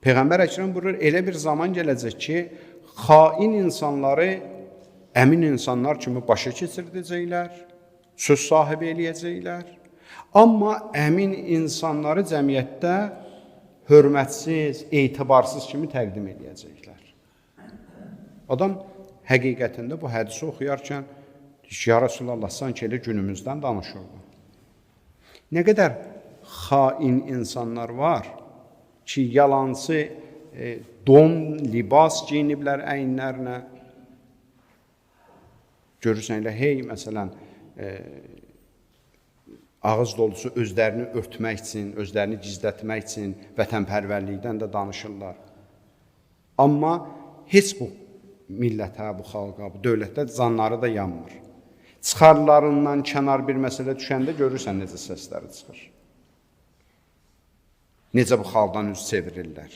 Peyğəmbər Əkrəm buyurur, elə bir zaman gələcək ki, xain insanları əmin insanlar kimi başa keçirdəcəklər, söz sahibi eləyəcəklər. Amma əmin insanları cəmiyyətdə hörmətsiz, etibarsız kimi təqdim eləyəcəklər. Adam həqiqətində bu hədisi oxuyarkən, ya Rasulallah, sanki elə günümüzdən danışırdı. Nə qədər xain insanlar var ki, yalansı don, libas giyiniblər əyinlərinə. Görürsən elə, hey, məsələn, ağız dolusu özlərini örtmək üçün, özlərini gizlətmək üçün vətənpərvərlikdən də danışırlar. Amma heç bu millətə, bu xalqa, bu dövlətdə canları da yanmır. Çıxarlarından kənar bir məsələ düşəndə görürsən necə səsləri çıxır. Necə bu xalqdan üz çevirirlər.